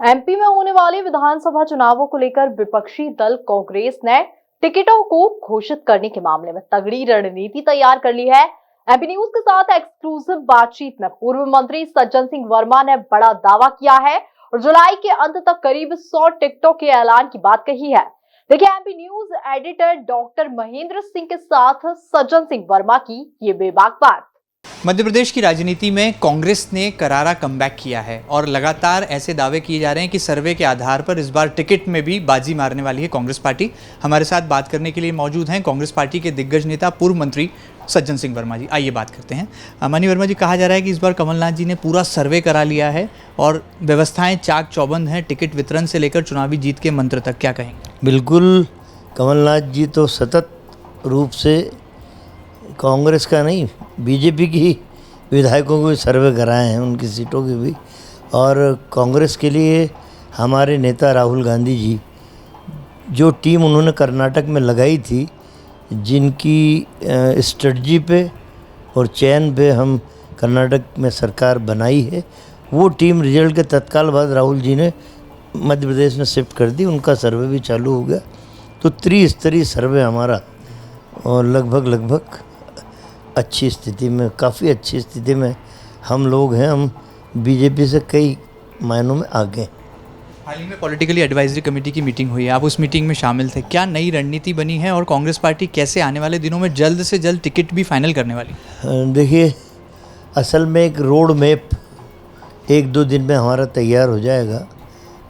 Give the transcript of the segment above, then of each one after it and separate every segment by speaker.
Speaker 1: MP में होने वाले विधानसभा चुनावों को लेकर विपक्षी दल कांग्रेस ने टिकटों को घोषित करने के मामले में तगड़ी रणनीति तैयार कर ली है। एमपी न्यूज के साथ एक्सक्लूसिव बातचीत में पूर्व मंत्री सज्जन सिंह वर्मा ने बड़ा दावा किया है और जुलाई के अंत तक करीब 100 टिकटों के ऐलान की बात कही है। देखिए MP news editor doctor Mahendra Singh के साथ सज्जन सिंह वर्मा की ये बेबाक बात।
Speaker 2: मध्य प्रदेश की राजनीति में कांग्रेस ने करारा कमबैक किया है और लगातार ऐसे दावे किए जा रहे हैं कि सर्वे के आधार पर इस बार टिकट में भी बाजी मारने वाली है कांग्रेस पार्टी। हमारे साथ बात करने के लिए मौजूद हैं कांग्रेस पार्टी के दिग्गज नेता पूर्व मंत्री सज्जन सिंह वर्मा जी। आइए बात करते हैं। माननीय वर्मा जी, कहा जा रहा है कि इस बार कमलनाथ जी ने पूरा सर्वे करा लिया है और व्यवस्थाएं चाक चौबंद हैं, टिकट वितरण से लेकर चुनावी जीत के मंत्र तक। क्या कहेंगे?
Speaker 3: बिल्कुल, कमलनाथ जी तो सतत रूप से कांग्रेस का नहीं, बीजेपी की विधायकों को भी सर्वे कराए हैं, उनकी सीटों की भी। और कांग्रेस के लिए हमारे नेता राहुल गांधी जी, जो टीम उन्होंने कर्नाटक में लगाई थी, जिनकी स्ट्रेटजी पे और चयन पे हम कर्नाटक में सरकार बनाई है, वो टीम रिजल्ट के तत्काल बाद राहुल जी ने मध्य प्रदेश में शिफ्ट कर दी। उनका सर्वे भी चालू हो गया। तो त्रिस्तरीय सर्वे हमारा और लगभग अच्छी स्थिति में, काफ़ी अच्छी स्थिति में हम लोग हैं। हम बीजेपी से कई मायनों में आगे।
Speaker 2: हाल ही में पॉलिटिकली एडवाइजरी कमेटी की मीटिंग हुई है, आप उस मीटिंग में शामिल थे। क्या नई रणनीति बनी है और कांग्रेस पार्टी कैसे आने वाले दिनों में जल्द से जल्द टिकट भी फाइनल करने वाली?
Speaker 3: देखिए, असल में एक रोड मैप 1-2 दिन में हमारा तैयार हो जाएगा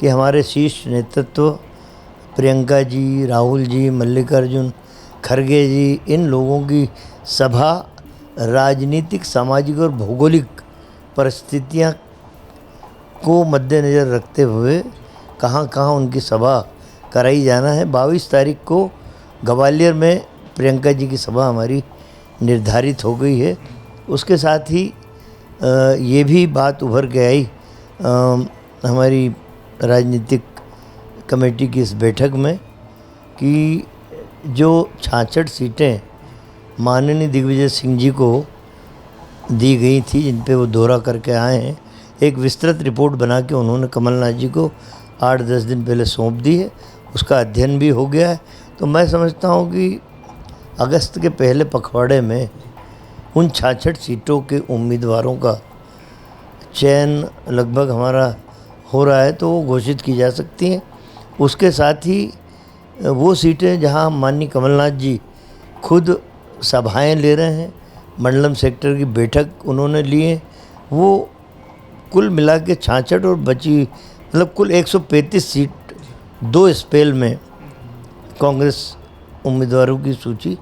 Speaker 3: कि हमारे शीर्ष नेतृत्व प्रियंका जी, राहुल जी, मल्लिकार्जुन खड़गे जी, इन लोगों की सभा राजनीतिक, सामाजिक और भौगोलिक परिस्थितियां को मद्देनज़र रखते हुए कहां कहां उनकी सभा कराई जाना है। 22 तारीख को ग्वालियर में प्रियंका जी की सभा हमारी निर्धारित हो गई है। उसके साथ ही ये भी बात उभर के आई हमारी राजनीतिक कमेटी की इस बैठक में कि जो 66 सीटें माननीय दिग्विजय सिंह जी को दी गई थी, जिन पे वो दौरा करके आए हैं, एक विस्तृत रिपोर्ट बना के उन्होंने कमलनाथ जी को 8-10 दिन पहले सौंप दी है। उसका अध्ययन भी हो गया है। तो मैं समझता हूँ कि अगस्त के पहले पखवाड़े में उन 66 सीटों के उम्मीदवारों का चयन लगभग हमारा हो रहा है, तो वो घोषित की जा सकती हैं। उसके साथ ही वो सीटें जहाँ माननीय कमलनाथ जी खुद सभाएं ले रहे हैं, मंडलम सेक्टर की बैठक उन्होंने ली है, वो कुल मिला के 66 और बची मतलब कुल 135 सीट 2 स्पेल में कांग्रेस उम्मीदवारों की सूची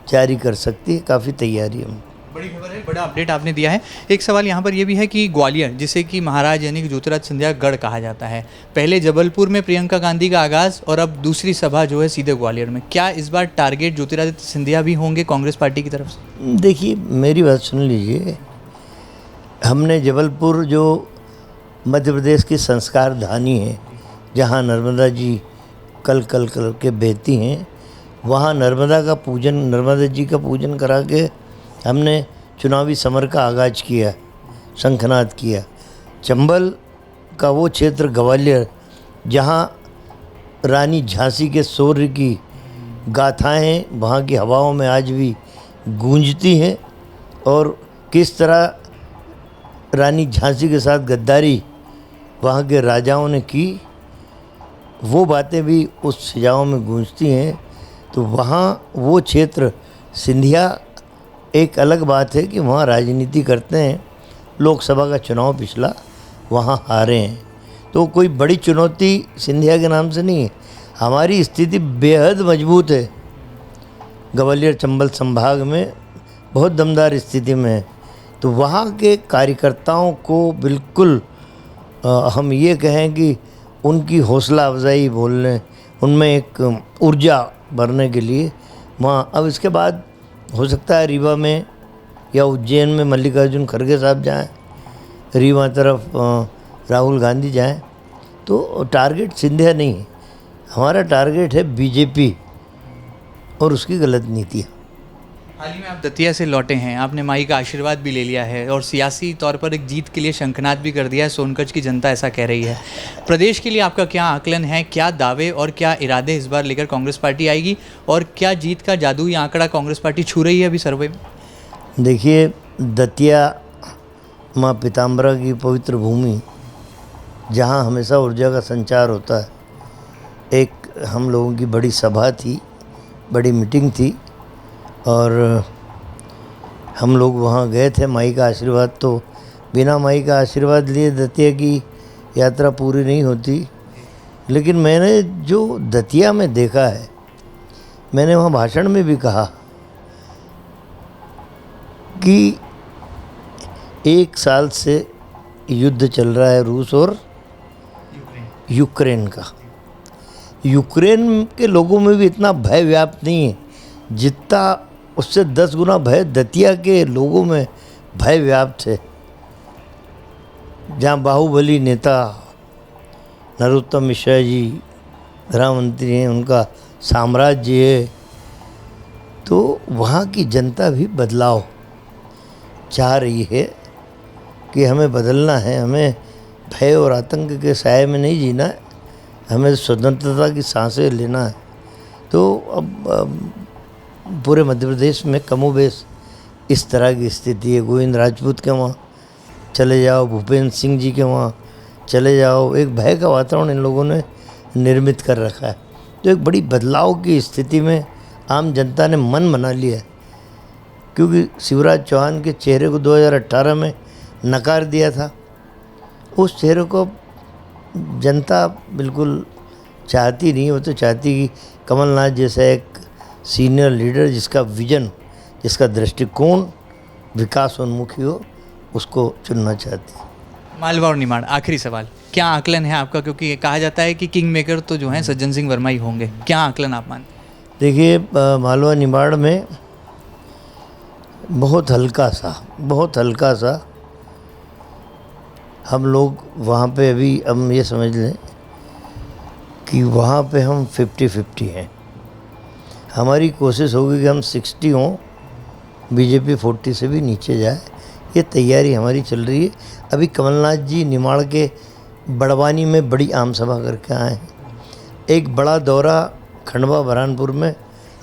Speaker 3: जारी कर सकती है। काफ़ी तैयारी है।
Speaker 2: बड़ी खबर है, बड़ा अपडेट आपने दिया है। एक सवाल यहाँ पर यह भी है कि ग्वालियर, जिसे कि महाराज यानी कि ज्योतिराज सिंधिया गढ़ कहा जाता है, पहले जबलपुर में प्रियंका गांधी का आगाज़ और अब दूसरी सभा जो है सीधे ग्वालियर में। क्या इस बार टारगेट ज्योतिराज सिंधिया भी होंगे कांग्रेस पार्टी की तरफ से?
Speaker 3: देखिए, मेरी बात सुन लीजिए। हमने जबलपुर, जो मध्य प्रदेश की संस्कार धानी है, जहाँ नर्मदा जी कल के बहती हैं, वहाँ नर्मदा जी का पूजन करा के हमने चुनावी समर का आगाज़ किया, शंखनाद किया। चंबल का वो क्षेत्र ग्वालियर, जहाँ रानी झांसी के शौर्य की गाथाएं वहाँ की हवाओं में आज भी गूंजती हैं, और किस तरह रानी झांसी के साथ गद्दारी वहाँ के राजाओं ने की, वो बातें भी उस सजाओं में गूंजती हैं। तो वहाँ वो क्षेत्र सिंधिया, एक अलग बात है कि वहाँ राजनीति करते हैं। लोकसभा का चुनाव पिछला वहाँ हारे हैं, तो कोई बड़ी चुनौती सिंधिया के नाम से नहीं है। हमारी स्थिति बेहद मजबूत है। ग्वालियर चंबल संभाग में बहुत दमदार स्थिति में है। तो वहाँ के कार्यकर्ताओं को बिल्कुल हम ये कहें कि उनकी हौसला अफजाई बोलने, उनमें एक ऊर्जा भरने के लिए वहाँ, अब इसके बाद हो सकता है रीवा में या उज्जैन में मल्लिकार्जुन खड़गे साहब जाएं, रीवा तरफ राहुल गांधी जाएं। तो टारगेट सिंधिया नहीं है, हमारा टारगेट है बीजेपी और उसकी गलत नीतियाँ।
Speaker 2: हाल ही में आप दतिया से लौटे हैं, आपने माई का आशीर्वाद भी ले लिया है और सियासी तौर पर एक जीत के लिए शंखनाद भी कर दिया है, सोनकच्छ की जनता ऐसा कह रही है। प्रदेश के लिए आपका क्या आकलन है, क्या दावे और क्या इरादे इस बार लेकर कांग्रेस पार्टी आएगी, और क्या जीत का जादुई आंकड़ा कांग्रेस पार्टी छू रही है अभी सर्वे में?
Speaker 3: देखिए, दतिया माँ पीताम्बरा की पवित्र भूमि, जहाँ हमेशा ऊर्जा का संचार होता है, एक हम लोगों की बड़ी सभा थी, बड़ी मीटिंग थी और हम लोग वहाँ गए थे। माई का आशीर्वाद, तो बिना माई का आशीर्वाद लिए दतिया की यात्रा पूरी नहीं होती। लेकिन मैंने जो दतिया में देखा है, मैंने वहाँ भाषण में भी कहा कि 1 साल से युद्ध चल रहा है रूस और यूक्रेन का। यूक्रेन के लोगों में भी इतना भय व्याप्त नहीं है जितना उससे 10 गुना भय दतिया के लोगों में भय व्याप्त है। जहाँ बाहुबली नेता नरोत्तम मिश्रा जी गृह मंत्री हैं, उनका साम्राज्य है, तो वहाँ की जनता भी बदलाव चाह रही है कि हमें बदलना है, हमें भय और आतंक के साए में नहीं जीना है, हमें स्वतंत्रता की सांसें लेना है। तो अब पूरे मध्य प्रदेश में कमोबेश इस तरह की स्थिति है। गोविंद राजपूत के वहाँ चले जाओ, भूपेंद्र सिंह जी के वहाँ चले जाओ, एक भय का वातावरण इन लोगों ने निर्मित कर रखा है। तो एक बड़ी बदलाव की स्थिति में आम जनता ने मन बना लिया है, क्योंकि शिवराज चौहान के चेहरे को 2018 में नकार दिया था। उस चेहरे को जनता बिल्कुल चाहती नहीं। वो तो चाहती कि कमलनाथ जैसा एक सीनियर लीडर, जिसका विजन, जिसका दृष्टिकोण विकासोन्मुखी हो, उसको चुनना चाहती है।
Speaker 2: मालवा और निमाड़, आखिरी सवाल, क्या आकलन है आपका? क्योंकि ये कहा जाता है कि किंग मेकर तो जो हैं सज्जन सिंह वर्मा ही होंगे, क्या आकलन आप मानते हैं?
Speaker 3: देखिए, मालवा निमाड़ में बहुत हल्का सा हम लोग वहाँ पे, अभी हम ये समझ लें कि वहाँ पे हम 50-50 हैं। हमारी कोशिश होगी कि हम 60 हों, बीजेपी 40 से भी नीचे जाए। ये तैयारी हमारी चल रही है। अभी कमलनाथ जी निमाड़ के बड़वानी में बड़ी आम सभा करके आए हैं। एक बड़ा दौरा खंडवा बरहानपुर में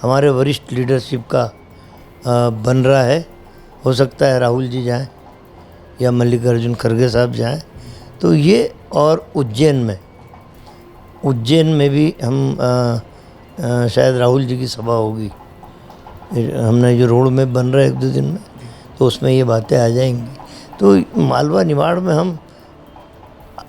Speaker 3: हमारे वरिष्ठ लीडरशिप का बन रहा है। हो सकता है राहुल जी जाएं या मल्लिकार्जुन खड़गे साहब जाएं। तो ये, और उज्जैन में भी हम शायद राहुल जी की सभा होगी। हमने जो रोड में बन रहा है 1-2 दिन में, तो उसमें ये बातें आ जाएंगी। तो मालवा निमाड़ में हम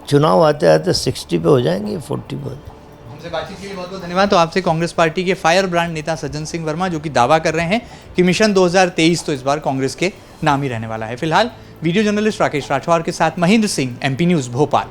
Speaker 3: चुनाव आते आते 60 पे हो जाएंगे, 40 पे हो जाएंगे।
Speaker 2: हमसे बातचीत के लिए बहुत बहुत धन्यवाद। तो आपसे कांग्रेस पार्टी के फायर ब्रांड नेता सज्जन सिंह वर्मा, जो कि दावा कर रहे हैं कि मिशन 2023 तो इस बार कांग्रेस के नाम ही रहने वाला है। फिलहाल वीडियो जर्नलिस्ट राकेश राठौर के साथ महेंद्र सिंह, MP न्यूज़ भोपाल।